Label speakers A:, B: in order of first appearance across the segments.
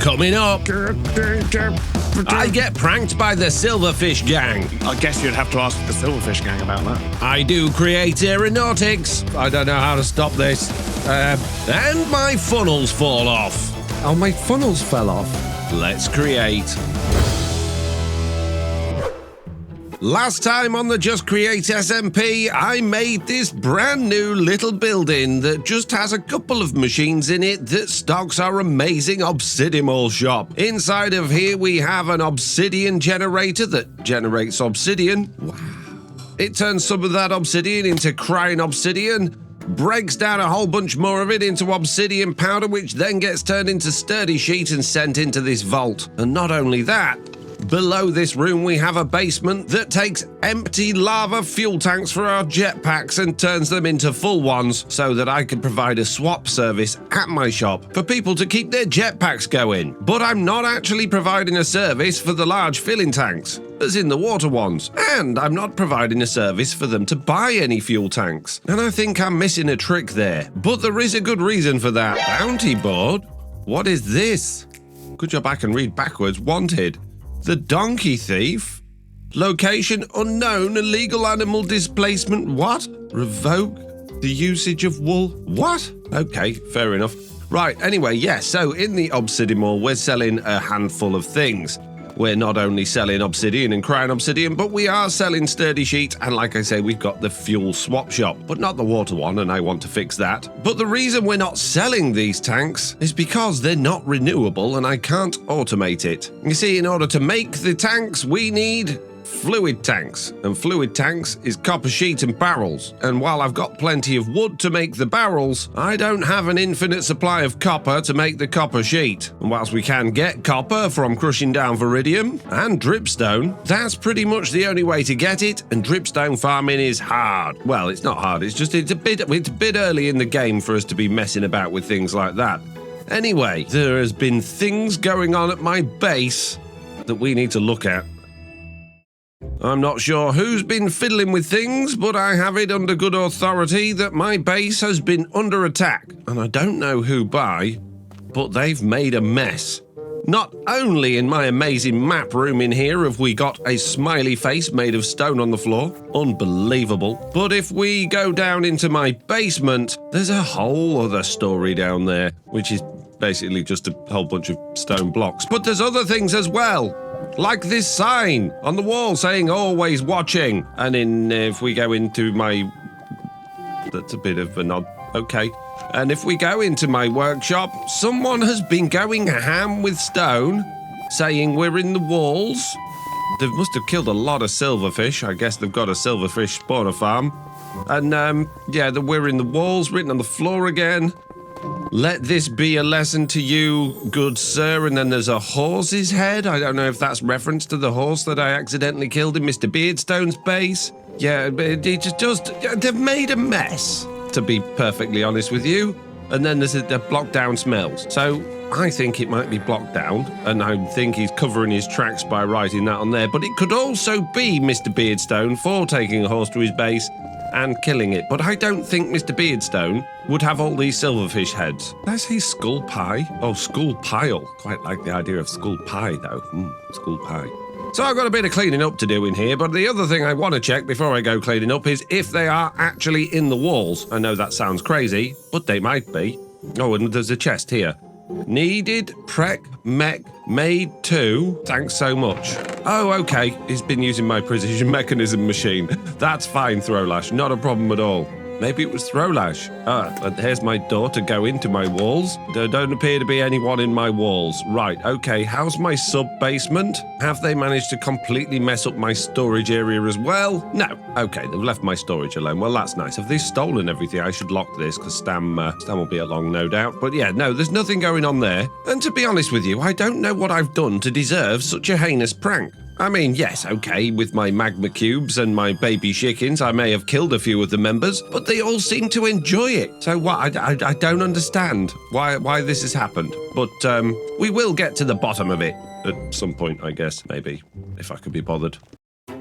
A: Coming up, I get pranked by the Silverfish Gang.
B: I guess you'd have to ask the Silverfish Gang about that.
A: I do Create Aeronautics. I don't know how to stop this. And my funnels fall off.
C: Oh, my funnels fell off.
A: Let's create. Last time on the Just Create SMP, I made this brand new little building that just has a couple of machines in it that stocks our amazing Obsidian Shop. Inside of here we have an obsidian generator that generates obsidian. Wow. It turns some of that obsidian into crying obsidian, breaks down a whole bunch more of it into obsidian powder, which then gets turned into sturdy sheet and sent into this vault. And not only that, below this room we have a basement that takes empty lava fuel tanks for our jetpacks and turns them into full ones so that I can provide a swap service at my shop for people to keep their jetpacks going. But I'm not actually providing a service for the large filling tanks, as in the water ones, and I'm not providing a service for them to buy any fuel tanks. And I think I'm missing a trick there, but there is a good reason for that. Bounty board? What is this? Good job I can read backwards. Wanted. The donkey thief? Location unknown, illegal animal displacement. What? Revoke the usage of wool. What? Okay, fair enough. Right, anyway, yeah, so in the Obsidian Mall, we're selling a handful of things. We're not only selling obsidian and crying obsidian, but we are selling sturdy sheet, and like I say, we've got the fuel swap shop, but not the water one, and I want to fix that. But the reason we're not selling these tanks is because they're not renewable and I can't automate it. You see, in order to make the tanks, we need fluid tanks, and fluid tanks is copper sheet and barrels. And while I've got plenty of wood to make the barrels, I don't have an infinite supply of copper to make the copper sheet. And whilst we can get copper from crushing down viridium and dripstone, that's pretty much the only way to get it, and dripstone farming is hard. Well, it's not hard, it's a bit early in the game for us to be messing about with things like that. Anyway, there has been things going on at my base that we need to look at. I'm not sure who's been fiddling with things, but I have it under good authority that my base has been under attack. And I don't know who by, but they've made a mess. Not only in my amazing map room in here have we got a smiley face made of stone on the floor, unbelievable, but if we go down into my basement, there's a whole other story down there, which is basically just a whole bunch of stone blocks. But there's other things as well. Like this sign on the wall saying always watching. And if we go into my... That's a bit of a nod. Okay. And if we go into my workshop, someone has been going ham with stone, saying we're in the walls. They must have killed a lot of silverfish. I guess they've got a silverfish spawner farm. And, yeah, we're in the walls, written on the floor again. Let this be a lesson to you, good sir. And then there's a horse's head. I don't know if that's reference to the horse that I accidentally killed in MrBeardstone's base. Yeah, they've made a mess, to be perfectly honest with you. And then there's a block down smells. So I think it might be blocked down, and I think he's covering his tracks by writing that on there. But it could also be MrBeardstone for taking a horse to his base and killing it. But I don't think MrBeardstone would have all these silverfish heads. Did I say skull pie? Oh, skull pile. Quite like the idea of skull pie, though. Skull pie. So I've got a bit of cleaning up to do in here, but the other thing I want to check before I go cleaning up is if they are actually in the walls. I know that sounds crazy, but they might be. Oh, and there's a chest here. Needed prec mech made 2. Thanks so much. Oh, okay. He's been using my precision mechanism machine. That's fine, Throwlash. Not a problem at all. Maybe it was Throwlash. And here's my door to go into my walls. There don't appear to be anyone in my walls. Right, okay, how's my sub-basement? Have they managed to completely mess up my storage area as well? No. Okay, they've left my storage alone. Well, that's nice. Have they stolen everything? I should lock this, because Stan will be along, no doubt. But yeah, no, there's nothing going on there. And to be honest with you, I don't know what I've done to deserve such a heinous prank. I mean, yes, okay, with my magma cubes and my baby chickens, I may have killed a few of the members, but they all seem to enjoy it. So what? I don't understand why this has happened. But we will get to the bottom of it at some point, I guess, maybe, if I could be bothered.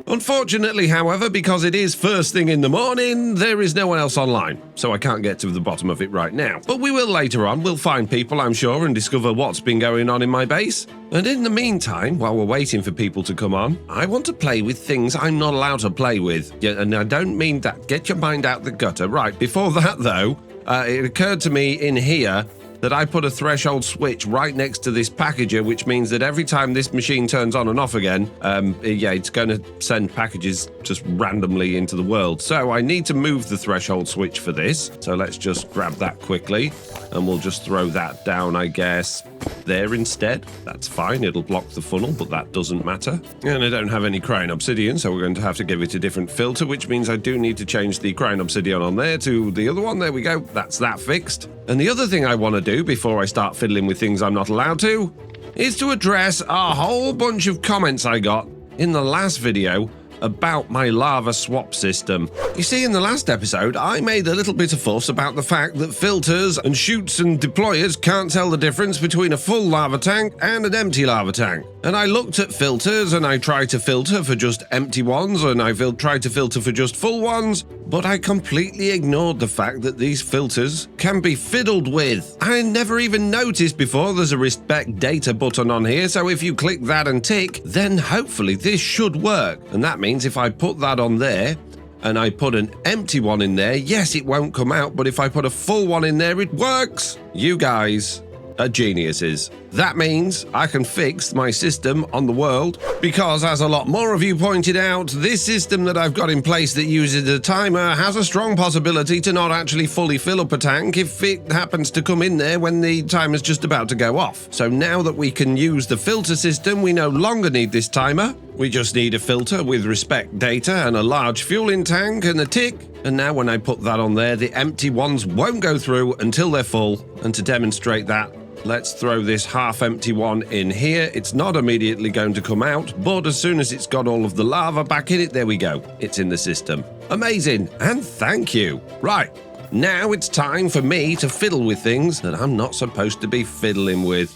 A: Unfortunately, however, because it is first thing in the morning, there is no one else online, so I can't get to the bottom of it right now. But we will later on. We'll find people, I'm sure, and discover what's been going on in my base. And in the meantime, while we're waiting for people to come on, I want to play with things I'm not allowed to play with. Yeah, and I don't mean that. Get your mind out the gutter. Right, before that, though, it occurred to me in here that I put a threshold switch right next to this packager, which means that every time this machine turns on and off again, it's going to send packages just randomly into the world. So I need to move the threshold switch for this. So let's just grab that quickly, and we'll just throw that down, I guess, there instead. That's fine. It'll block the funnel, but that doesn't matter. And I don't have any crying obsidian, so we're going to have to give it a different filter, which means I do need to change the crying obsidian on there to the other one. There we go. That's that fixed. And the other thing I want to do before I start fiddling with things I'm not allowed to is to address a whole bunch of comments I got in the last video about my lava swap system. You see, in the last episode, I made a little bit of fuss about the fact that filters and chutes and deployers can't tell the difference between a full lava tank and an empty lava tank. And I looked at filters, and I tried to filter for just empty ones, and I tried to filter for just full ones, but I completely ignored the fact that these filters can be fiddled with. I never even noticed before there's a respect data button on here, so if you click that and tick, then hopefully this should work. And that means if I put that on there, and I put an empty one in there, yes, it won't come out, but if I put a full one in there, it works. You guys are geniuses. That means I can fix my system on the world, because as a lot more of you pointed out, this system that I've got in place that uses a timer has a strong possibility to not actually fully fill up a tank if it happens to come in there when the timer's just about to go off. So now that we can use the filter system, we no longer need this timer. We just need a filter with respect data and a large fueling tank and a tick. And now when I put that on there, the empty ones won't go through until they're full. And to demonstrate that, let's throw this half-empty one in here. It's not immediately going to come out, but as soon as it's got all of the lava back in it, there we go. It's in the system. Amazing, and thank you. Right, now it's time for me to fiddle with things that I'm not supposed to be fiddling with.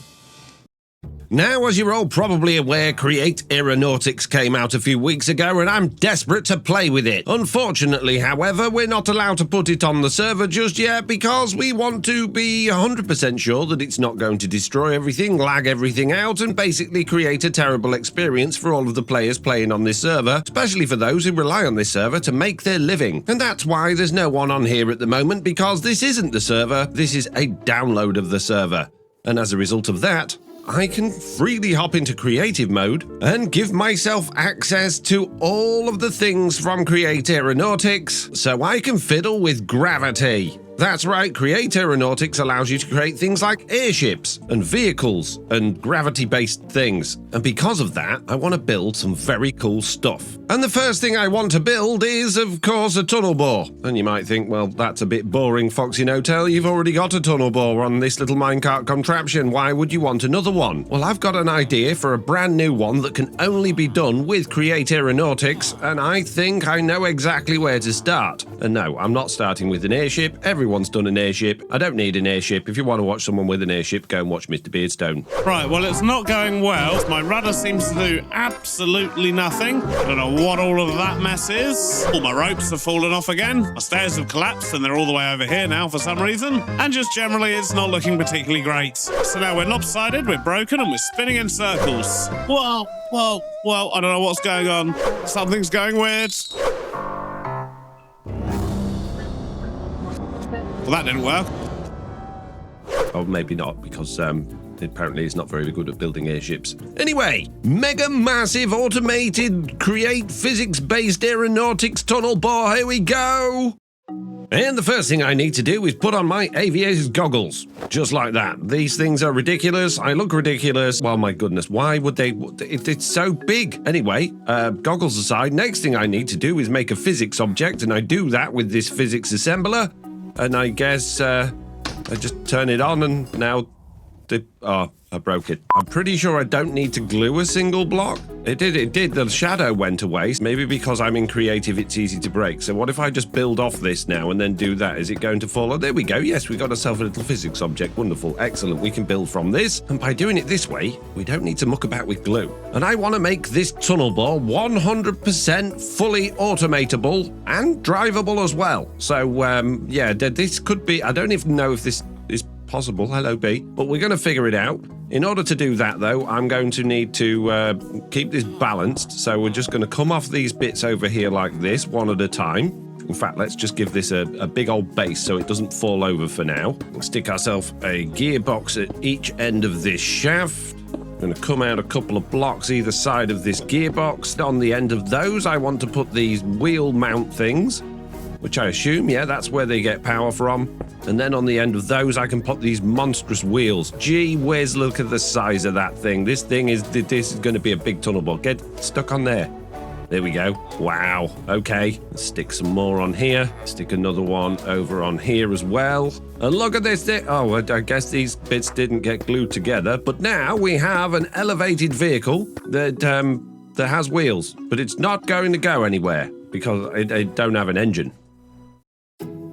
A: Now, as you're all probably aware, Create Aeronautics came out a few weeks ago, and I'm desperate to play with it. Unfortunately, however, we're not allowed to put it on the server just yet because we want to be 100% sure that it's not going to destroy everything, lag everything out, and basically create a terrible experience for all of the players playing on this server, especially for those who rely on this server to make their living. And that's why there's no one on here at the moment, because this isn't the server, this is a download of the server. And as a result of that, I can freely hop into creative mode and give myself access to all of the things from Create Aeronautics so I can fiddle with gravity. That's right, Create Aeronautics allows you to create things like airships and vehicles and gravity-based things. And because of that, I want to build some very cool stuff. And the first thing I want to build is, of course, a tunnel bore. And you might think, well, that's a bit boring, FoxyNoTail. You've already got a tunnel bore on this little minecart contraption. Why would you want another one? Well, I've got an idea for a brand new one that can only be done with Create Aeronautics, and I think I know exactly where to start. And no, I'm not starting with an airship. Everyone's done an airship. I don't need an airship. If you want to watch someone with an airship, go and watch MrBeardstone.
B: Right, well, it's not going well. My rudder seems to do absolutely nothing. I don't know what all of that mess is. All my ropes have fallen off again. My stairs have collapsed and they're all the way over here now for some reason. And just generally, it's not looking particularly great. So now we're lopsided, we're broken, and we're spinning in circles. Whoa, I don't know what's going on. Something's going weird. Well, that didn't work.
A: Oh, maybe not, because apparently he's not very good at building airships. Anyway, mega massive automated create physics-based aeronautics tunnel bore. Here we go. And the first thing I need to do is put on my aviator's goggles. Just like that. These things are ridiculous. I look ridiculous. Well, my goodness, why would they? It's so big. Anyway, goggles aside, next thing I need to do is make a physics object, and I do that with this physics assembler. And I guess I just turn it on, and now I broke it. I'm pretty sure I don't need to glue a single block. It did. The shadow went away. Maybe because I'm in creative, it's easy to break. So what if I just build off this now and then do that? Is it going to fall? Oh, there we go. Yes, we got ourselves a little physics object. Wonderful. Excellent. We can build from this. And by doing it this way, we don't need to muck about with glue. And I want to make this tunnel bore 100% fully automatable and drivable as well. So, yeah, this could be... I don't even know if this is possible. Hello, B. But we're going to figure it out. In order to do that, though, I'm going to need to keep this balanced. So we're just going to come off these bits over here like this, one at a time. In fact, let's just give this a big old base so it doesn't fall over for now. We'll stick ourselves a gearbox at each end of this shaft. I'm going to come out a couple of blocks either side of this gearbox. On the end of those, I want to put these wheel mount things, which I assume, yeah, that's where they get power from. And then on the end of those, I can put these monstrous wheels. Gee whiz, look at the size of that thing. This is going to be a big tunnel bore. Get stuck on there. There we go. Wow. Okay. Let's stick some more on here. Stick another one over on here as well. And look at this thing. Oh, I guess these bits didn't get glued together. But now we have an elevated vehicle that has wheels. But it's not going to go anywhere because it don't have an engine.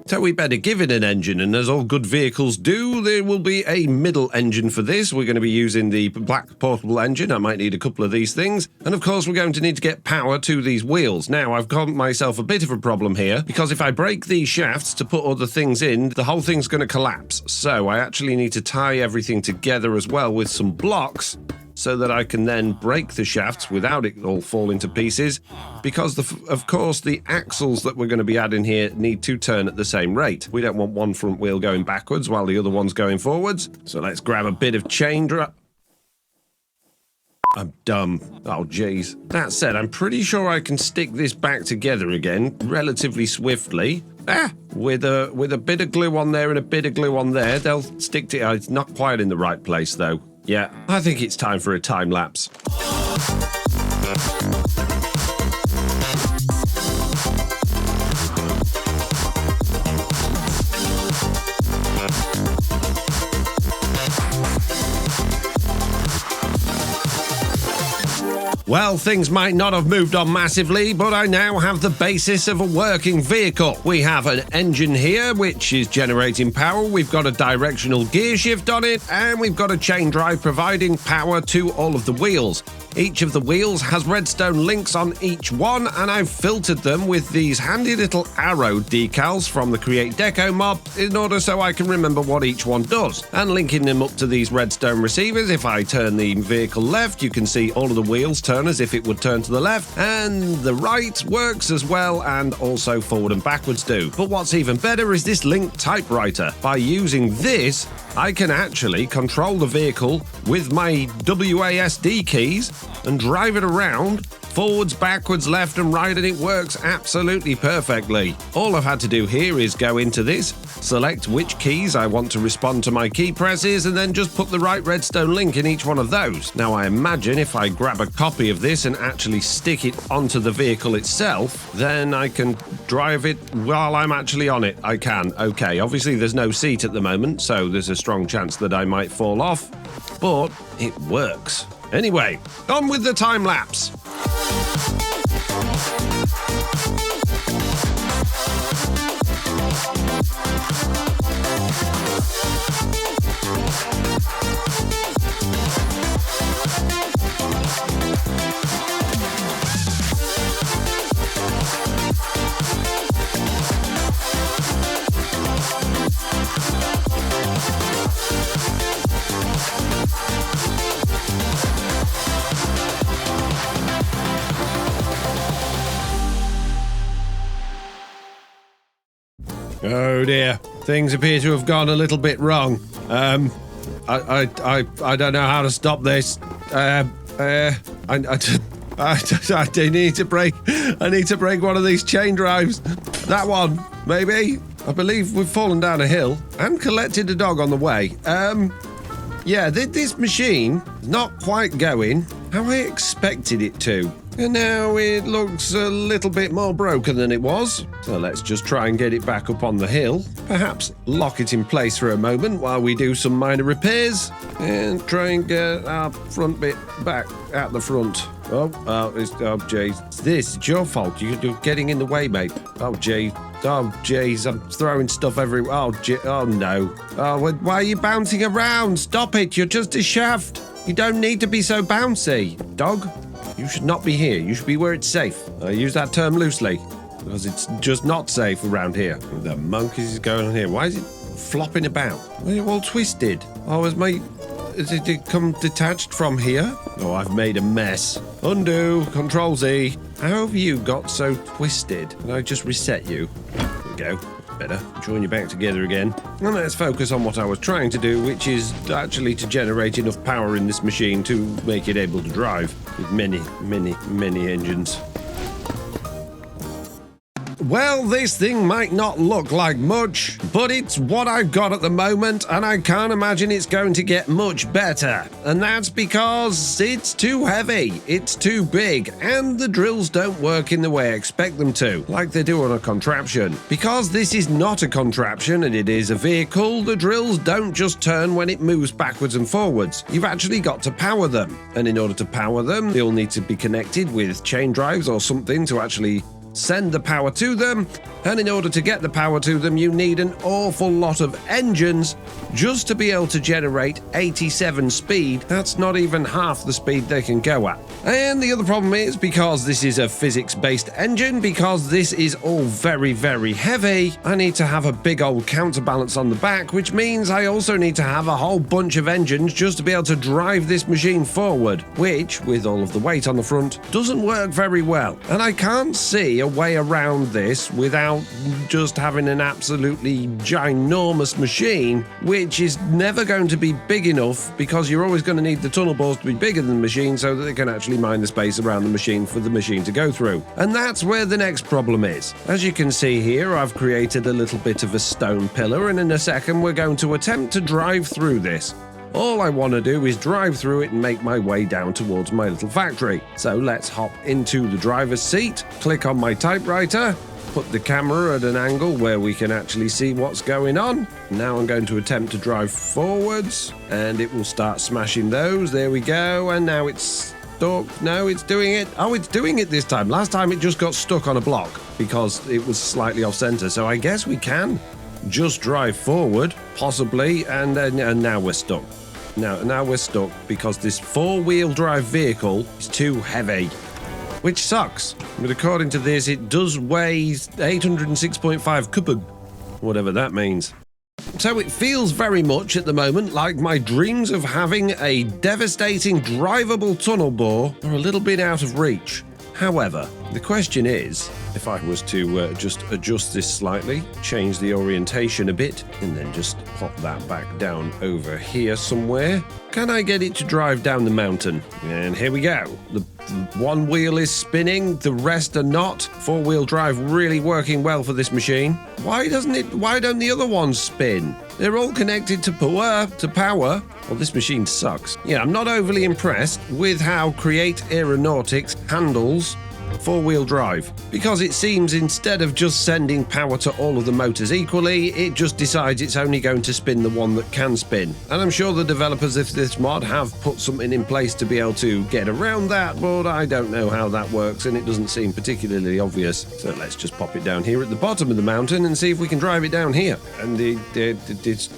A: So we better give it an engine, and as all good vehicles do, there will be a middle engine for this. We're going to be using the black portable engine. I might need a couple of these things. And of course, we're going to need to get power to these wheels. Now, I've got myself a bit of a problem here, because if I break these shafts to put other things in, the whole thing's going to collapse. So I actually need to tie everything together as well with some blocks, so that I can then break the shafts without it all falling to pieces, because of course the axles that we're going to be adding here need to turn at the same rate. We don't want one front wheel going backwards while the other one's going forwards. So let's grab a bit of chain I'm dumb. Oh, jeez. That said, I'm pretty sure I can stick this back together again relatively swiftly. With a bit of glue on there and a bit of glue on there, they'll stick to... it's not quite in the right place, though. Yeah, I think it's time for a time lapse. Well, things might not have moved on massively, but I now have the basis of a working vehicle. We have an engine here, which is generating power. We've got a directional gear shift on it, and we've got a chain drive providing power to all of the wheels. Each of the wheels has redstone links on each one, and I've filtered them with these handy little arrow decals from the Create Deco mob in order so I can remember what each one does. And linking them up to these redstone receivers, if I turn the vehicle left, you can see all of the wheels turn as if it would turn to the left, and the right works as well, and also forward and backwards do. But what's even better is this linked typewriter. By using this, I can actually control the vehicle with my WASD keys and drive it around forwards, backwards, left and right, and it works absolutely perfectly. All I've had to do here is go into this, select which keys I want to respond to my key presses, and then just put the right redstone link in each one of those. Now I imagine if I grab a copy of this and actually stick it onto the vehicle itself, then I can drive it while I'm actually on it. I can. Okay, obviously there's no seat at the moment, so there's a strong chance that I might fall off, but it works. Anyway, on with the time lapse. Oh dear, things appear to have gone a little bit wrong. I don't know how to stop this. I need to break one of these chain drives. That one, maybe. I believe we've fallen down a hill and collected a dog on the way. Yeah, this machine is not quite going how I expected it to. And now it looks a little bit more broken than it was. So let's just try and get it back up on the hill. Perhaps lock it in place for a moment while we do some minor repairs. And try and get our front bit back at the front. Oh, jeez. It's your fault. You're getting in the way, mate. Oh, jeez. Oh, jeez. I'm throwing stuff everywhere. Oh, no. Oh, why are you bouncing around? Stop it. You're just a shaft. You don't need to be so bouncy. Dog, you should not be here. You should be where it's safe. I use that term loosely because it's just not safe around here. The monkeys is going on here. Why is it flopping about? Well, you're all twisted. Oh, has it come detached from here? Oh, I've made a mess. Undo, Control Z. How have you got so twisted? Can I just reset you? There we go. Better. Join you back together again. And let's focus on what I was trying to do, which is actually to generate enough power in this machine to make it able to drive with many, many, many engines. Well, this thing might not look like much, but it's what I've got at the moment, and I can't imagine it's going to get much better. And that's because it's too heavy, it's too big, and the drills don't work in the way I expect them to, like they do on a contraption. Because this is not a contraption and it is a vehicle, the drills don't just turn when it moves backwards and forwards. You've actually got to power them. And in order to power them, they'll need to be connected with chain drives or something to actually send the power to them, and in order to get the power to them you need an awful lot of engines just to be able to generate 87 speed. That's not even half the speed they can go at. And the other problem is, because this is a physics-based engine, because this is all very, very heavy, I need to have a big old counterbalance on the back, which means I also need to have a whole bunch of engines just to be able to drive this machine forward, which, with all of the weight on the front, doesn't work very well. And I can't see a way around this without just having an absolutely ginormous machine, which is never going to be big enough, because you're always going to need the tunnel bores to be bigger than the machine so that they can actually mine the space around the machine for the machine to go through. And that's where the next problem is. As you can see here, I've created a little bit of a stone pillar, and in a second we're going to attempt to drive through this. All I want to do is drive through it and make my way down towards my little factory. So let's hop into the driver's seat, click on my typewriter, put the camera at an angle where we can actually see what's going on. Now I'm going to attempt to drive forwards, and it will start smashing those. There we go, and now it's stuck. No, it's doing it. Oh, it's doing it this time. Last time it just got stuck on a block because it was slightly off center. So I guess we can just drive forward, possibly, and now we're stuck. Now we're stuck because this four-wheel drive vehicle is too heavy, which sucks. But according to this, it does weigh 806.5 kubik, whatever that means. So it feels very much at the moment like my dreams of having a devastating drivable tunnel bore are a little bit out of reach. However, the question is, if I was to just adjust this slightly, change the orientation a bit, and then just pop that back down over here somewhere, can I get it to drive down the mountain? And here we go. The one wheel is spinning, the rest are not. Four-wheel drive really working well for this machine. Why don't the other ones spin? They're all connected to power. Well, this machine sucks. Yeah, I'm not overly impressed with how Create Aeronautics handles four-wheel drive, because it seems instead of just sending power to all of the motors equally, it just decides it's only going to spin the one that can spin. And I'm sure the developers of this mod have put something in place to be able to get around that, but I don't know how that works, and it doesn't seem particularly obvious. So let's just pop it down here at the bottom of the mountain and see if we can drive it down here. And it's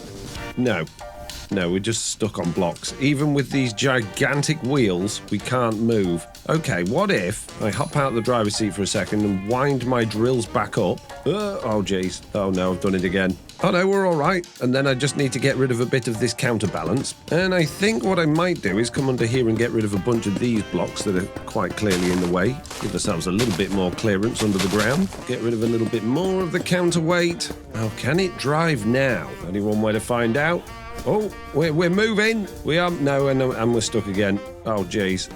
A: no, we're just stuck on blocks. Even with these gigantic wheels, we can't move. Okay, what if I hop out the driver's seat for a second and wind my drills back up? Oh, jeez. Oh, no, I've done it again. Oh, no, we're all right. And then I just need to get rid of a bit of this counterbalance. And I think what I might do is come under here and get rid of a bunch of these blocks that are quite clearly in the way. Give ourselves a little bit more clearance under the ground. Get rid of a little bit more of the counterweight. How can it drive now? Only one way to find out. Oh, we're moving. We are. No, and we're stuck again. Oh, jeez.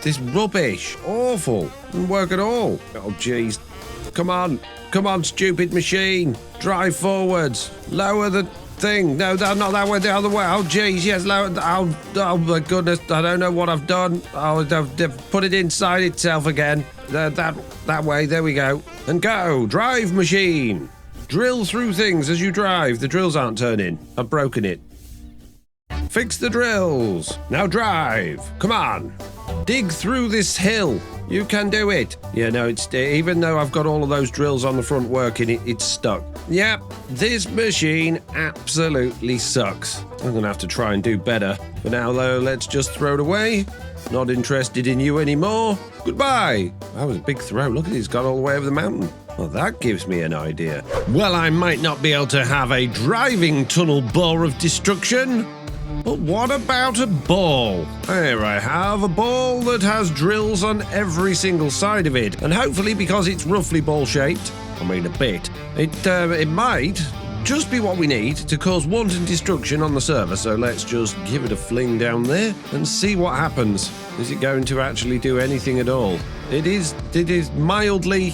A: This rubbish. Awful. Doesn't work at all. Oh, jeez. Come on, stupid machine. Drive forwards. Lower the... thing. No, not that way, the other way. Oh, geez, yes. Oh, my goodness. I don't know what I've done. Oh, I've put it inside itself again. That way. There we go. And go. Drive machine. Drill through things as you drive. The drills aren't turning. I've broken it. Fix the drills. Now drive. Come on. Dig through this hill. You can do it. Yeah, no, it's even though I've got all of those drills on the front working, it's stuck. Yep, this machine absolutely sucks. I'm going to have to try and do better. For now, though, let's just throw it away. Not interested in you anymore. Goodbye. That was a big throw. Look at it, it's gone all the way over the mountain. Well, that gives me an idea. Well, I might not be able to have a driving tunnel bore of destruction, but what about a ball? Here I have a ball that has drills on every single side of it, and hopefully because it's roughly ball-shaped, I mean a bit, it might just be what we need to cause wanton destruction on the server. So let's just give it a fling down there and see what happens. Is it going to actually do anything at all? It is mildly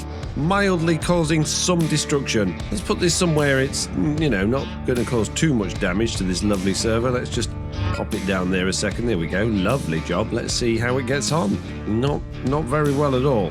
A: causing some destruction. Let's put this somewhere it's, not going to cause too much damage to this lovely server. Let's just pop it down there a second. There we go. Lovely job. Let's see how it gets on. Not very well at all,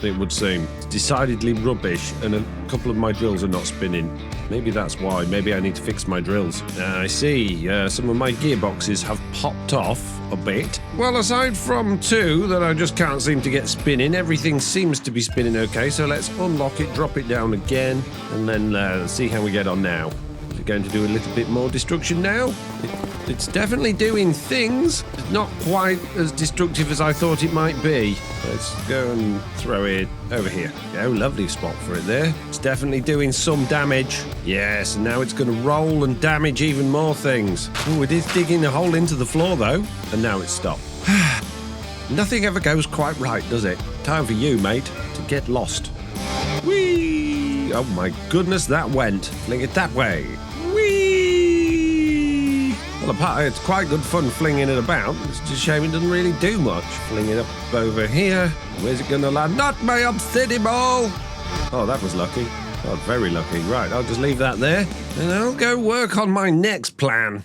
A: it would seem. It's decidedly rubbish, and a couple of my drills are not spinning. Maybe that's why. Maybe I need to fix my drills. I see. Some of my gearboxes have popped off a bit. Well, aside from two that I just can't seem to get spinning, everything seems to be spinning okay. So let's unlock it, drop it down again, and then see how we get on now. Is it going to do a little bit more destruction now? It's definitely doing things. It's not quite as destructive as I thought it might be. Let's go and throw it over here. Oh, lovely spot for it there. It's definitely doing some damage. Yes, and now it's going to roll and damage even more things. Oh, it is digging a hole into the floor, though. And now it's stopped. Nothing ever goes quite right, does it? Time for you, mate, to get lost. Whee! Oh, my goodness, that went. Fling it that way. Well, it's quite good fun flinging it about. It's just a shame it doesn't really do much. Fling it up over here. Where's it going to land? Not my obsidian ball! Oh, that was lucky. Oh, very lucky. Right, I'll just leave that there, and I'll go work on my next plan.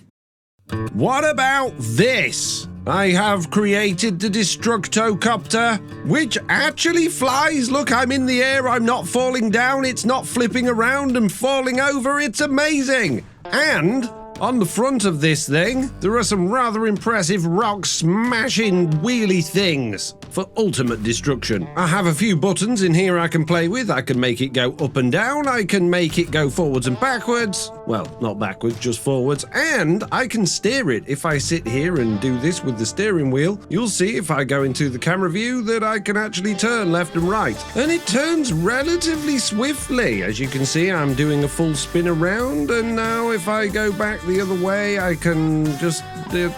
A: What about this? I have created the SmashO'Copter, which actually flies. Look, I'm in the air. I'm not falling down. It's not flipping around and falling over. It's amazing. And on the front of this thing, there are some rather impressive rock-smashing wheelie things for ultimate destruction. I have a few buttons in here I can play with. I can make it go up and down. I can make it go forwards and backwards. Well, not backwards, just forwards. And I can steer it. If I sit here and do this with the steering wheel, you'll see if I go into the camera view that I can actually turn left and right. And it turns relatively swiftly. As you can see, I'm doing a full spin around, and now if I go back the other way, I can just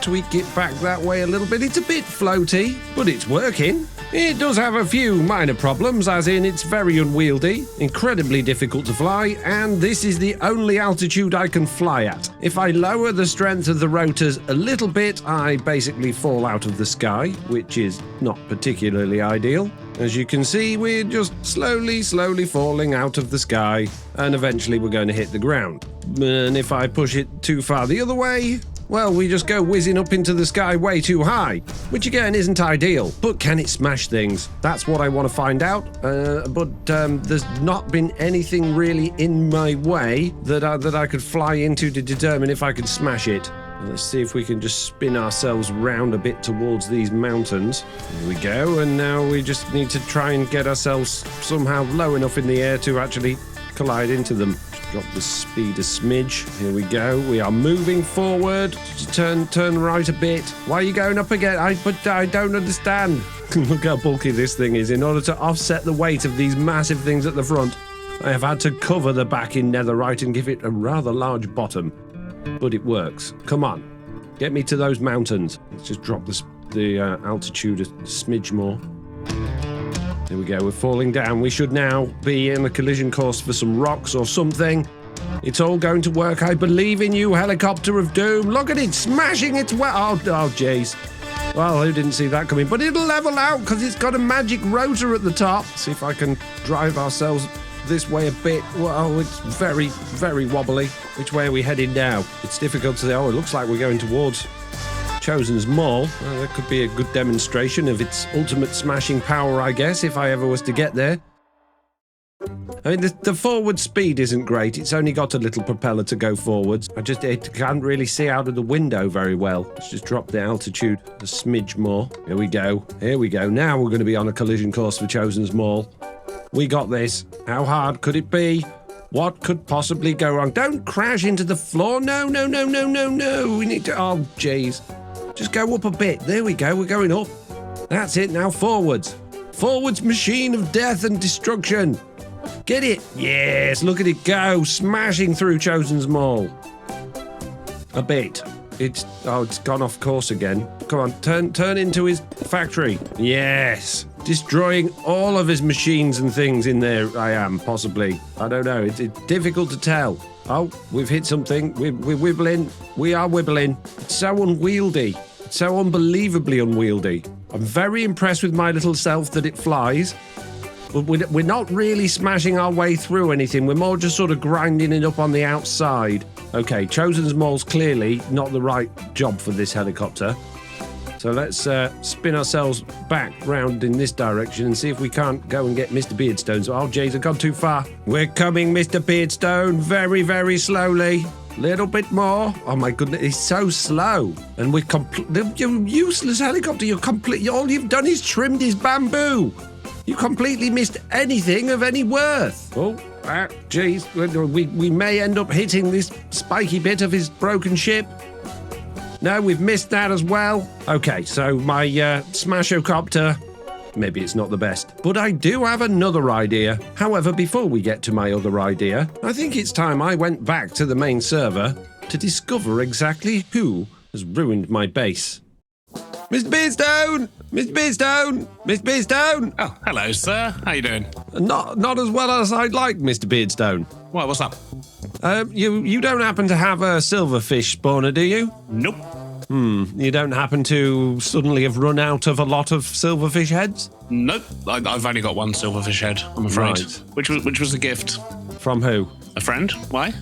A: tweak it back that way a little bit. It's a bit floaty, but it's working. It does have a few minor problems, as in it's very unwieldy, incredibly difficult to fly, and this is the only altitude I can fly at. If I lower the strength of the rotors a little bit, I basically fall out of the sky, which is not particularly ideal. As you can see, we're just slowly falling out of the sky, and eventually we're going to hit the ground. And if I push it too far the other way, well, we just go whizzing up into the sky way too high, which again isn't ideal. But can it smash things? That's what I want to find out. But there's not been anything really in my way that I could fly into to determine if I could smash it. Let's see if we can just spin ourselves round a bit towards these mountains. Here we go, and now we just need to try and get ourselves somehow low enough in the air to actually collide into them. Drop the speed a smidge. Here we go. We are moving forward. Turn right a bit. Why are you going up again? I don't understand. Look how bulky this thing is. In order to offset the weight of these massive things at the front, I have had to cover the back in netherite and give it a rather large bottom. But it works. Come on. Get me to those mountains. Let's just drop the altitude a smidge more. There we go, we're falling down. We should now be in a collision course for some rocks or something. It's all going to work. I believe in you, Helicopter of Doom. Look at it smashing its way. Oh, jeez. Well, who didn't see that coming? But it'll level out because it's got a magic rotor at the top. See if I can drive ourselves
C: this way a bit. Well, it's very, very wobbly. Which way are we heading now? It's difficult to say. Oh, it looks like we're going towards Chosen's Mall. Well, that could be a good demonstration of its ultimate smashing power, I guess, if I ever was to get there. I mean, the forward speed isn't great. It's only got a little propeller to go forwards. I can't really see out of the window very well. Let's just drop the altitude a smidge more. Here we go. Here we go. Now we're going to be on a collision course for Chosen's Mall. We got this. How hard could it be? What could possibly go wrong? Don't crash into the floor. No, no, no, no, no, no. We need to... Oh, jeez. Just go up a bit. There we go. We're going up. That's it. Now forwards. Forwards, machine of death and destruction. Get it? Yes, look at it go. Smashing through Chosen's Mall. A bit. It's gone off course again. Come on, turn into his factory. Yes. Destroying all of his machines and things in there, I am, possibly. I don't know. It's difficult to tell. Oh, we've hit something. We're wibbling. We are wibbling. It's so unwieldy. It's so unbelievably unwieldy. I'm very impressed with my little self that it flies. But we're not really smashing our way through anything. We're more just sort of grinding it up on the outside. Okay, Chosen's Mall's clearly not the right job for this helicopter. So let's spin ourselves back round in this direction and see if we can't go and get MrBeardstone. So, oh, jeez, I've gone too far. We're coming, Mr.Beardstone, very, very slowly. Little bit more. Oh, my goodness, it's so slow. And we're you useless helicopter. All you've done is trimmed his bamboo. You completely missed anything of any worth. Oh, jeez. We may end up hitting this spiky bit of his broken ship. No, we've missed that as well. Okay, so my SmashO'Copter, maybe it's not the best. But I do have another idea. However, before we get to my other idea, I think it's time I went back to the main server to discover exactly who has ruined my base. MrBeardstone! MrBeardstone! MrBeardstone!
B: Oh, hello, sir. How you doing?
C: Not as well as I'd like, MrBeardstone.
B: Well, what's up?
C: You don't happen to have a silverfish spawner, do you?
B: Nope.
C: You don't happen to suddenly have run out of a lot of silverfish heads?
B: Nope. I've only got one silverfish head, I'm afraid.
C: Right.
B: Which was a gift.
C: From who?
B: A friend. Why?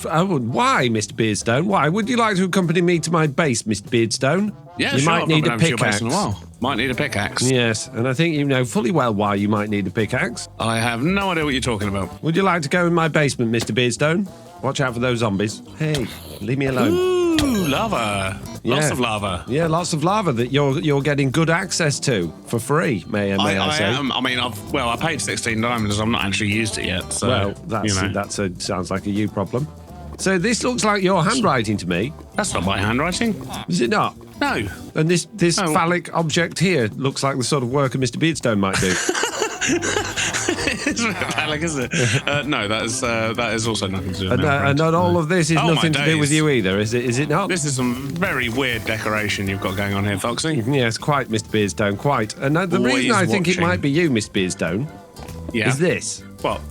C: Oh, why, MrBeardstone? Why? Would you like to accompany me to my base, MrBeardstone?
B: Yeah,
C: you
B: sure.
C: might need a
B: I've been over to your base
C: pickaxe.
B: in a while. Might need a pickaxe.
C: Yes, and I think you know fully well why you might need a pickaxe.
B: I have no idea what you're talking about.
C: Would you like to go in my basement, MrBeardstone? Watch out for those zombies. Hey, leave me alone.
B: Ooh, lava.
C: Yeah.
B: Lots of lava.
C: Yeah, lots of lava that you're getting good access to for free, may I say.
B: am. I mean, I paid 16 diamonds. I've not actually used it yet. So,
C: Well, sounds like a you problem. So this looks like your handwriting to me.
B: That's not my handwriting.
C: Is it not?
B: No.
C: And this phallic object here looks like the sort of work a MrBeardstone might do.
B: It's really phallic, isn't it? No, that is also nothing to do with
C: and not all of this is nothing to do with you either, is it not?
B: This is some very weird decoration you've got going on here, Foxy.
C: Yes, quite, MrBeardstone, quite. And the
B: Always
C: reason I think it
B: watching.
C: might be you, MrBeardstone, is this.
B: What?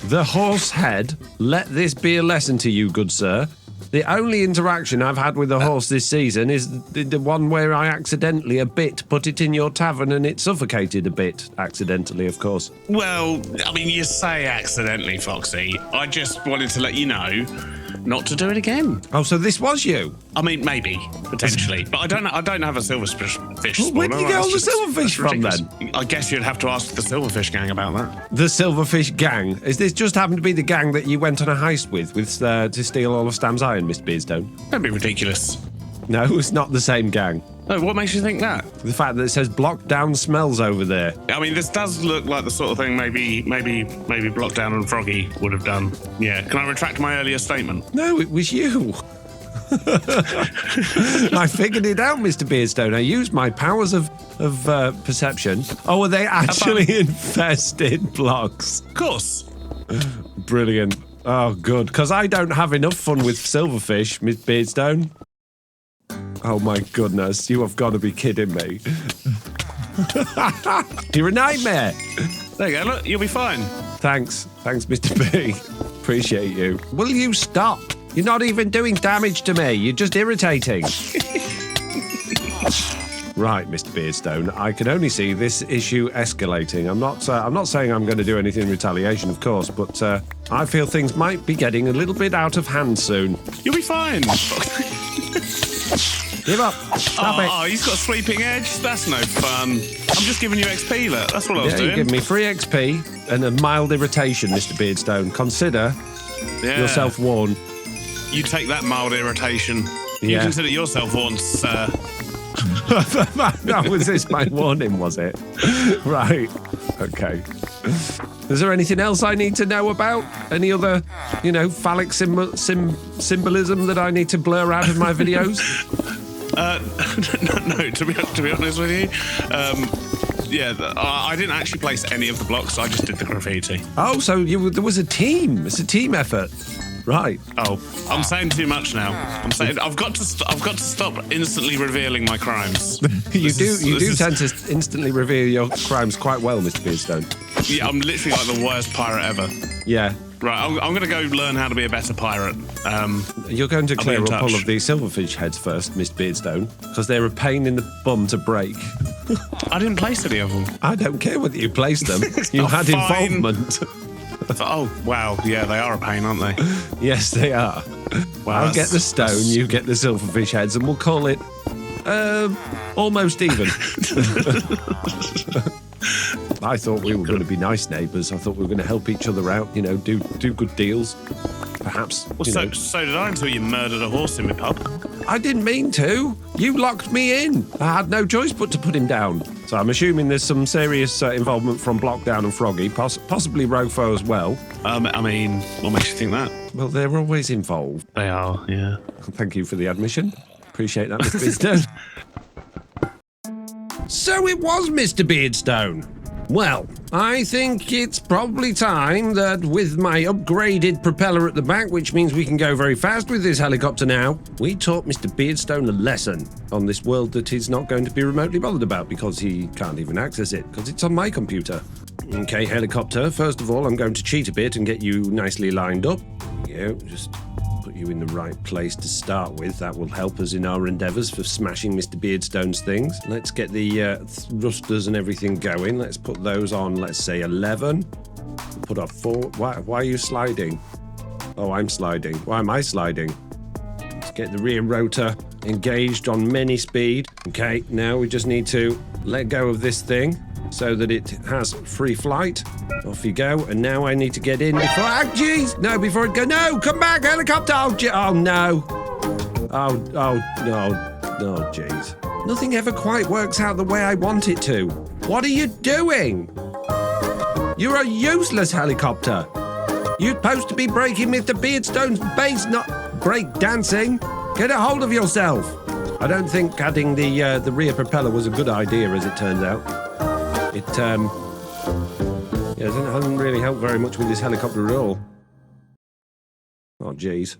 C: The horse head. Let this be a lesson to you, good sir. The only interaction I've had with a horse this season is the one where I accidentally put it in your tavern and it suffocated a bit. Accidentally, of course.
B: Well, I mean, you say accidentally, Foxy. I just wanted to let you know not to do it again.
C: Oh, so this was you?
B: I mean, maybe, potentially. But I don't have a silverfish spawner.
C: Where did you get all the silverfish from,
B: ridiculous.
C: then?
B: I guess you'd have to ask the silverfish gang about that.
C: The Silverfish Gang. Is this just happened to be the gang that you went on a heist with to steal all of Stam's iron, MrBeardstone?
B: That'd be ridiculous.
C: No, it's not the same gang.
B: Oh, what makes you think that?
C: The fact that it says block down smells over there.
B: I mean, this does look like the sort of thing maybe Blockdown and Froggy would have done. Yeah. Can I retract my earlier statement?
C: No, it was you. I figured it out, MrBeardstone. I used my powers of perception. Oh, are they actually infested blocks?
B: Of course.
C: Brilliant. Oh, good. Because I don't have enough fun with silverfish, MrBeardstone. Oh, my goodness. You have got to be kidding me. You're a nightmare.
B: There you go. Look, you'll be fine.
C: Thanks, Mr. B. Appreciate you. Will you stop? You're not even doing damage to me. You're just irritating. Right, Mr. Beardstone, I can only see this issue escalating. I'm not saying I'm going to do anything in retaliation, of course, but I feel things might be getting a little bit out of hand soon.
B: You'll be fine.
C: Give up. Stop it.
B: Oh, he's got a sweeping edge. That's no fun. I'm just giving you XP, look. That's what I was
C: Yeah,
B: doing.
C: you give me free XP and a mild irritation, Mr. Beardstone. Consider yourself warned.
B: You take that mild irritation. You
C: Yeah.
B: consider yourself warned, sir.
C: That was this my warning, was it? Right. Okay. Is there anything else I need to know about? Any other, phallic symbolism that I need to blur out of my videos?
B: No, to be honest with you, I didn't actually place any of the blocks. I just did the graffiti.
C: Oh, so there was a team. It's a team effort. Right.
B: Oh, I'm saying too much now. I'm saying I've got to stop instantly revealing my crimes.
C: You do tend to instantly reveal your crimes quite well, Mr. Beardstone.
B: Yeah, I'm literally like the worst pirate ever.
C: Yeah.
B: Right, I'm going to go learn how to be a better pirate.
C: You're going to clear
B: in
C: up all
B: touch.
C: of these silverfish heads first, Mr. Beardstone, because they're a pain in the bum to break.
B: I didn't place any of them.
C: I don't care whether you placed them. You
B: not
C: had
B: fine.
C: involvement.
B: Oh, wow. Yeah, they are a pain, aren't they?
C: Yes, they are.
B: Wow,
C: I'll get the stone, you get the silverfish heads, and we'll call it almost even. I thought we were going to be nice neighbours. I thought we were going to help each other out, do good deals. Perhaps.
B: Well, so did I until you murdered a horse in my pub.
C: I didn't mean to. You locked me in. I had no choice but to put him down. So I'm assuming there's some serious involvement from Blockdown and Froggy, possibly Rofo as well.
B: I mean, what makes you think that?
C: Well, they're always involved.
B: They are, yeah.
C: Thank you for the admission. Appreciate that, Mr. Beardstone. So it was Mr. Beardstone. Well, I think it's probably time that with my upgraded propeller at the back, which means we can go very fast with this helicopter now, we taught Mr. Beardstone a lesson on this world that he's not going to be remotely bothered about because he can't even access it because it's on my computer. Okay, helicopter, first of all, I'm going to cheat a bit and get you nicely lined up. Just put you in the right place to start with. That will help us in our endeavours for smashing Mr. Beardstone's things. Let's get the thrusters and everything going. Let's put those on, let's say 11. Put our 4. Why are you sliding? Oh, I'm sliding. Why am I sliding? Let's get the rear rotor engaged on many speed. Okay, now we just need to let go of this thing so that it has free flight. Off you go. And now I need to get in before... Ah, jeez! No, before it go... No! Come back, helicopter! Oh, no. Oh, no. No, jeez. Nothing ever quite works out the way I want it to. What are you doing? You're a useless helicopter. You're supposed to be breaking Mr. Beardstone's base, not break dancing. Get a hold of yourself. I don't think adding the rear propeller was a good idea, as it turns out. It hasn't really helped very much with this helicopter at all. Oh, jeez.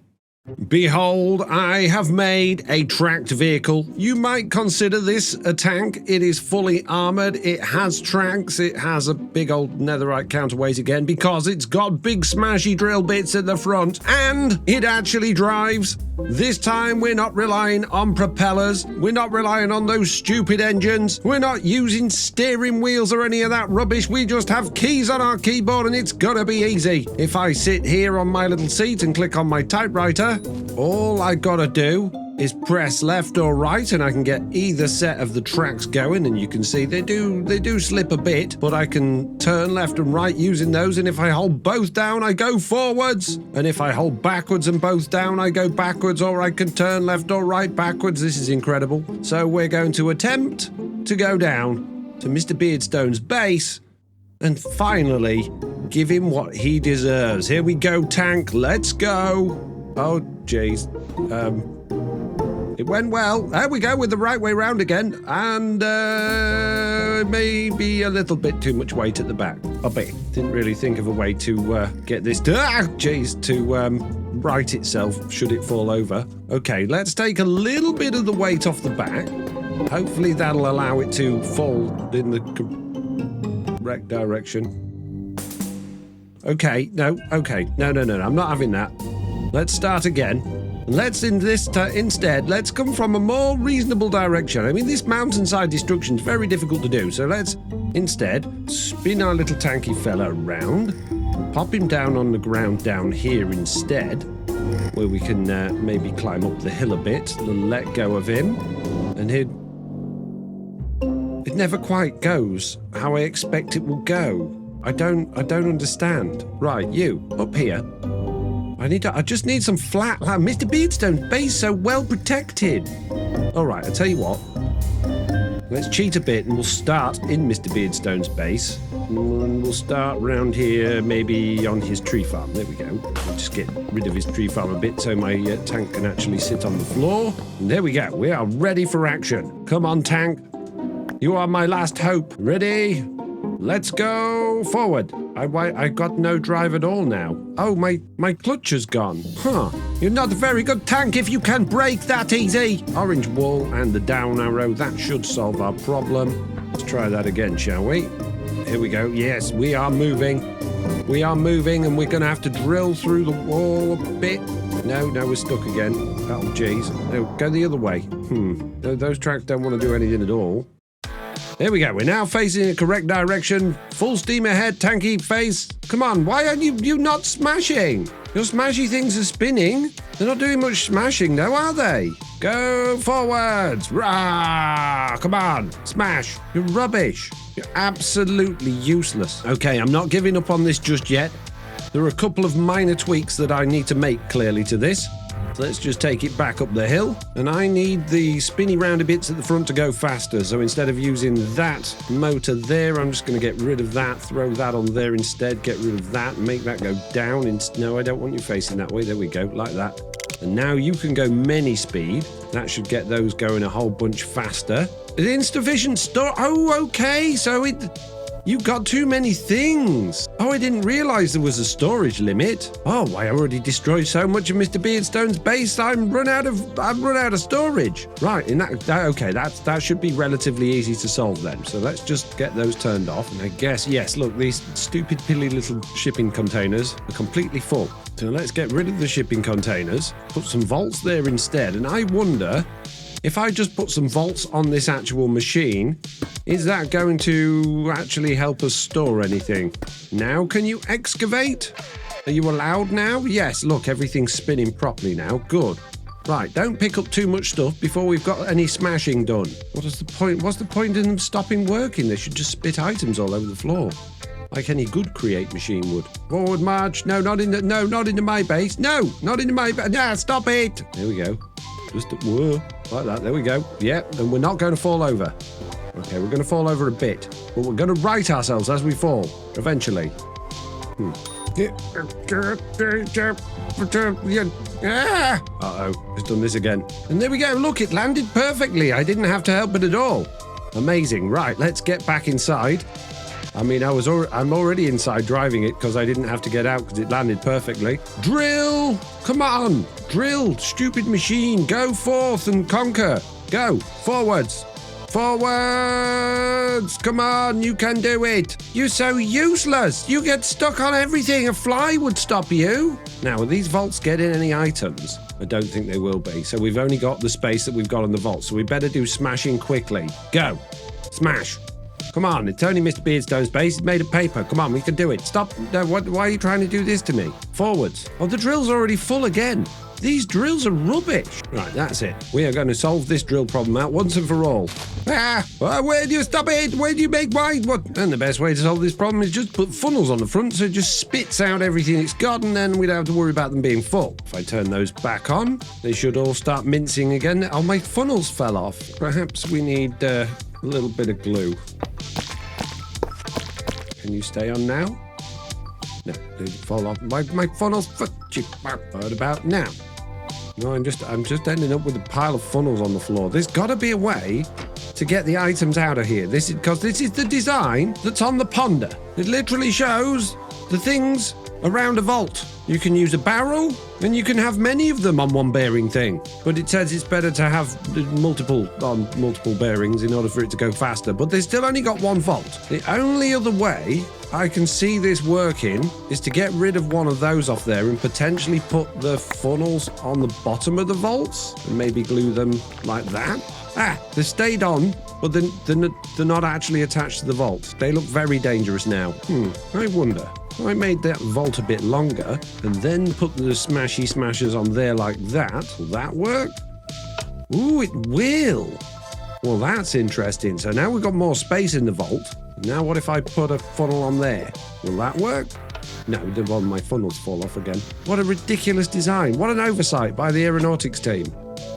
C: Behold, I have made a tracked vehicle. You might consider this a tank. It is fully armoured. It has tracks. It has a big old netherite counterweight again because it's got big smashy drill bits at the front and it actually drives. This time we're not relying on propellers. We're not relying on those stupid engines. We're not using steering wheels or any of that rubbish. We just have keys on our keyboard and it's gonna be easy. If I sit here on my little seat and click on my typewriter, all I gotta do is press left or right and I can get either set of the tracks going, and you can see they do slip a bit, but I can turn left and right using those, and if I hold both down I go forwards, and if I hold backwards and both down I go backwards, or I can turn left or right backwards. This is incredible. So we're going to attempt to go down to Mr. Beardstone's base and finally give him what he deserves. Here we go, tank, let's go. Oh, jeez. It went well. There we go, with the right way round again. And maybe a little bit too much weight at the back. A bit. Didn't really think of a way to get this to right itself should it fall over. Okay, let's take a little bit of the weight off the back. Hopefully that'll allow it to fall in the correct direction. Okay, no, I'm not having that. Let's start again. Let's instead, let's come from a more reasonable direction. I mean, this mountainside destruction is very difficult to do. So let's instead spin our little tanky fella around, pop him down on the ground down here instead, where we can maybe climb up the hill a bit, and let go of him. And it never quite goes how I expect it will go. I don't understand. Right, you, up here. I just need some flat land. Mr. Beardstone's base so well protected. All right, I'll tell you what. Let's cheat a bit and we'll start in Mr. Beardstone's base. And we'll start round here, maybe on his tree farm. There we go. I'll just get rid of his tree farm a bit so my tank can actually sit on the floor. And there we go. We are ready for action. Come on, tank. You are my last hope. Ready? Let's go forward. I got no drive at all now. Oh, my clutch has gone. Huh. You're not a very good tank if you can brake that easy. Orange wool and the down arrow. That should solve our problem. Let's try that again, shall we? Here we go. Yes, we are moving. We are moving and we're going to have to drill through the wall a bit. No, we're stuck again. Oh, jeez. No, go the other way. Those tracks don't want to do anything at all. There we go. We're now facing the correct direction. Full steam ahead, tanky face. Come on, why are you not smashing? Your smashy things are spinning. They're not doing much smashing, though, are they? Go forwards. Rah! Come on, smash. You're rubbish. You're absolutely useless. Okay, I'm not giving up on this just yet. There are a couple of minor tweaks that I need to make clearly to this. So let's just take it back up the hill. And I need the spinny roundy bits at the front to go faster. So instead of using that motor there, I'm just going to get rid of that, throw that on there instead, get rid of that, make that go down. No, I don't want you facing that way. There we go, like that. And now you can go many speed. That should get those going a whole bunch faster. Is insufficient store? Oh, okay. So you got too many things. Oh, I didn't realize there was a storage limit. Oh, I already destroyed so much of Mr. Beardstone's base. I've run out of storage. Right, okay, that should be relatively easy to solve then. So let's just get those turned off. And I guess, yes, look, these stupid pilly little shipping containers are completely full. So let's get rid of the shipping containers, put some vaults there instead. And I wonder if I just put some vaults on this actual machine, is that going to actually help us store anything? Now, can you excavate? Are you allowed now? Yes, look, everything's spinning properly now. Good. Right, don't pick up too much stuff before we've got any smashing done. What is the point? What's the point in them stopping working? They should just spit items all over the floor, like any good Create machine would. Forward march. No, not into my base. No, not into my base. Nah, stop it. There we go. Just whoa, like that. There we go. Yep, and we're not going to fall over. Okay, we're going to fall over a bit, but we're going to right ourselves as we fall, eventually. Uh-oh, it's done this again. And there we go. Look, it landed perfectly. I didn't have to help it at all. Amazing. Right, let's get back inside. I mean, I'm already inside driving it because I didn't have to get out because it landed perfectly. Drill! Come on! Drill, stupid machine. Go forth and conquer. Go, forwards. Forwards! Come on, you can do it. You're so useless. You get stuck on everything. A fly would stop you. Now, are these vaults getting any items? I don't think they will be. So we've only got the space that we've got on the vault. So we better do smashing quickly. Go. Smash. Come on, it's only Mr. Beardstone's base. It's made of paper. Come on, we can do it. Stop. No, why are you trying to do this to me? Forwards. Oh, the drill's already full again. These drills are rubbish. Right, that's it. We are going to solve this drill problem out once and for all. Where do you stop it? Where do you make wide? What? And the best way to solve this problem is just put funnels on the front so it just spits out everything it's got and then we don't have to worry about them being full. If I turn those back on, they should all start mincing again. Oh, my funnels fell off. Perhaps we need a little bit of glue. Can you stay on now? No, they fall off. My funnels. What about now? No, I'm just ending up with a pile of funnels on the floor. There's got to be a way to get the items out of here. This is the design that's on the ponder. It literally shows the things around a vault. You can use a barrel, and you can have many of them on one bearing thing. But it says it's better to have multiple on multiple bearings in order for it to go faster. But they've still only got one vault. The only other way I can see this working is to get rid of one of those off there and potentially put the funnels on the bottom of the vaults and maybe glue them like that. Ah, they stayed on, but they're not actually attached to the vault. They look very dangerous now. I wonder. I made that vault a bit longer and then put the smashy smashers on there like that. Will that work? Ooh, it will. Well, that's interesting. So now we've got more space in the vault. Now what if I put a funnel on there? Will that work? No, one of my funnels fall off again. What a ridiculous design. What an oversight by the aeronautics team.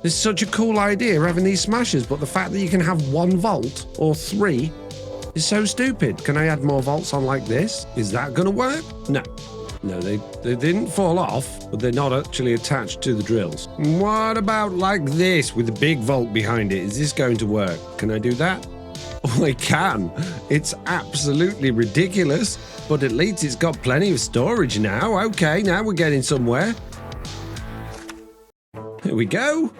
C: It's such a cool idea having these smashers, but the fact that you can have one vault or three is so stupid. Can I add more vaults on like this? Is that going to work? No. No, they didn't fall off, but they're not actually attached to the drills. What about like this with a big vault behind it? Is this going to work? Can I do that? Oh, I can. It's absolutely ridiculous, but at least it's got plenty of storage now. Okay, now we're getting somewhere. Here we go.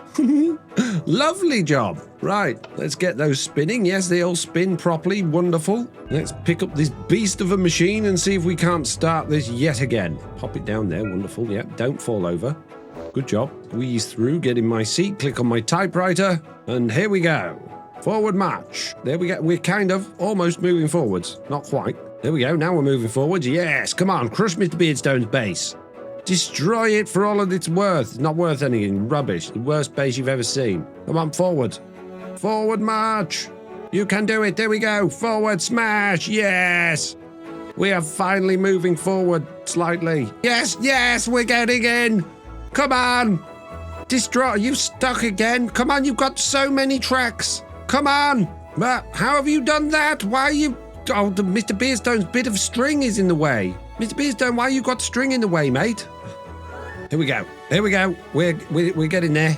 C: Lovely job. Right, let's get those spinning. Yes, they all spin properly. Wonderful. Let's pick up this beast of a machine and see if we can't start this yet again. Pop it down there. Wonderful. Yep, don't fall over. Good job. Wheeze through, get in my seat, click on my typewriter, and here we go. Forward march. There we go. We're kind of almost moving forwards. Not quite. There we go. Now we're moving forwards. Yes, come on. Crush MrBeardstone's base. Destroy it for all of its worth. It's not worth anything. Rubbish. The worst base you've ever seen. Come on, forward. Forward march. You can do it. There we go. Forward smash. Yes. We are finally moving forward slightly. Yes, yes, we're getting in. Come on. Destroy. You stuck again? Come on, you've got so many tracks. Come on. But how have you done that? Why are you... Oh, the MrBeardstone's bit of string is in the way. MrBeardstone, why you got string in the way, mate? Here we go. Here we go. We're getting there.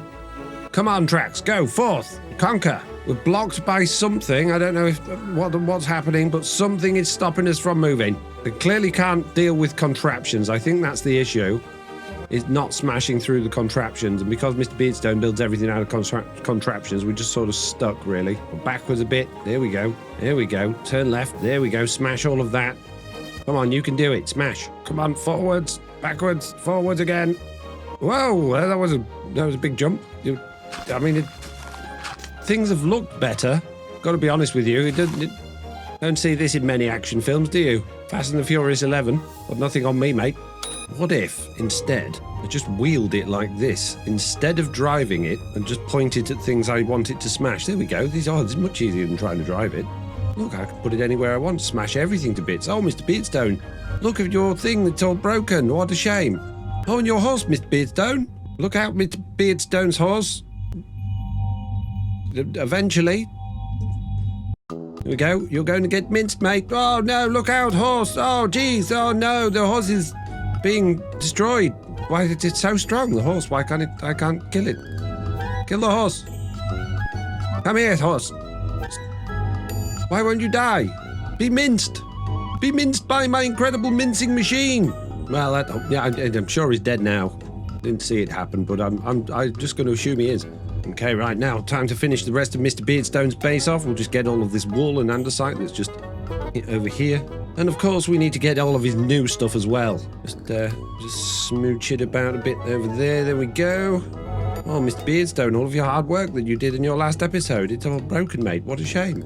C: Come on, tracks. Go forth. Conquer. We're blocked by something. I don't know what's happening, but something is stopping us from moving. We clearly can't deal with contraptions. I think that's the issue. Is not smashing through the contraptions, and because MrBeardstone builds everything out of contraptions, we're just sort of stuck, really. Backwards a bit. There we go. There we go. Turn left. There we go. Smash all of that. Come on, you can do it. Smash. Come on, forwards, backwards, forwards again. Whoa, that was a big jump. Things have looked better. Got to be honest with you. Don't see this in many action films, do you? Fast and the Furious 11. Got nothing on me, mate. What if, instead, I just wheeled it like this, instead of driving it, and just pointed at things I wanted to smash? There we go. This is much easier than trying to drive it. Look, I can put it anywhere I want, smash everything to bits. Oh, MrBeardstone, look at your thing that's all broken. What a shame. Oh, and your horse, MrBeardstone. Look out, MrBeardstone's horse. Eventually. Here we go. You're going to get minced, mate. Oh, no, look out, horse. Oh, geez. Oh, no, the horse is being destroyed. Why, it's so strong, the horse. Why can't I can't kill it? Kill the horse. Come here, horse. Why won't you die? Be minced. Be minced by my incredible mincing machine. Well, I'm sure he's dead now. Didn't see it happen, but I'm just going to assume he is. Okay, right now, time to finish the rest of Mr.Beardstone's base off. We'll just get all of this wool and andesite that's just over here. And of course, we need to get all of his new stuff as well. Just smooch it about a bit over there. There we go. Oh, MrBeardstone, all of your hard work that you did in your last episode, it's all broken, mate. What a shame.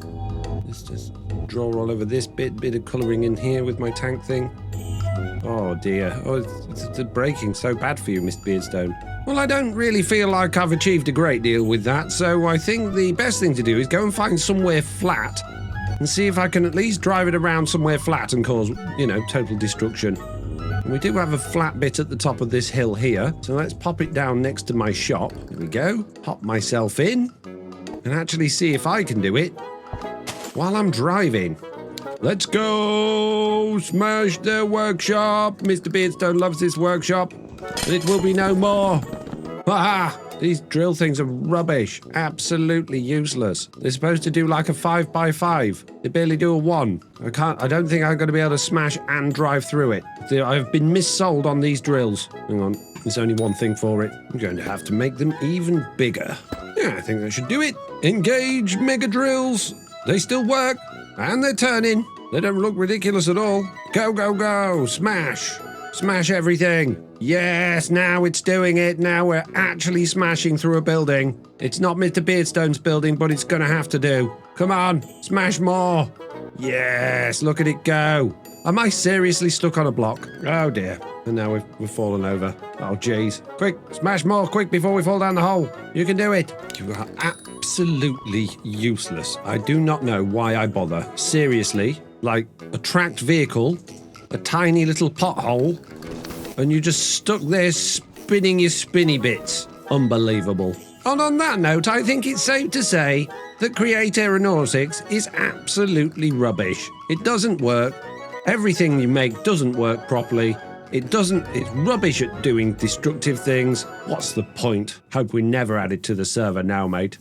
C: Let's just draw all over this bit of colouring in here with my tank thing. Oh dear. Oh, it's breaking so bad for you, MrBeardstone. Well, I don't really feel like I've achieved a great deal with that, so I think the best thing to do is go and find somewhere flat and see if I can at least drive it around somewhere flat and cause, total destruction. And we do have a flat bit at the top of this hill here, so let's pop it down next to my shop. There we go. Pop myself in and actually see if I can do it while I'm driving. Let's go! Smash the workshop! MrBeardstone loves this workshop. It will be no more. Ha ha! These drill things are rubbish. Absolutely useless. They're supposed to do like a 5x5. They barely do a 1. I don't think I'm going to be able to smash and drive through it. I've been missold on these drills. Hang on. There's only one thing for it. I'm going to have to make them even bigger. Yeah, I think that should do it. Engage mega drills. They still work. And they're turning. They don't look ridiculous at all. Go, go, go. Smash. Smash everything. Yes, now it's doing it. Now we're actually smashing through a building. It's not MrBeardstone's building, but it's going to have to do. Come on, smash more. Yes, look at it go. Am I seriously stuck on a block? Oh dear. And now we've fallen over. Oh jeez. Quick, smash more quick before we fall down the hole. You can do it. You are absolutely useless. I do not know why I bother. Seriously, like a tracked vehicle, a tiny little pothole, and you just stuck there spinning your spinny bits. Unbelievable. And on that note, I think it's safe to say that Create Aeronautics is absolutely rubbish. It doesn't work. Everything you make doesn't work properly. It's rubbish at doing destructive things. What's the point? Hope we never add it to the server now, mate.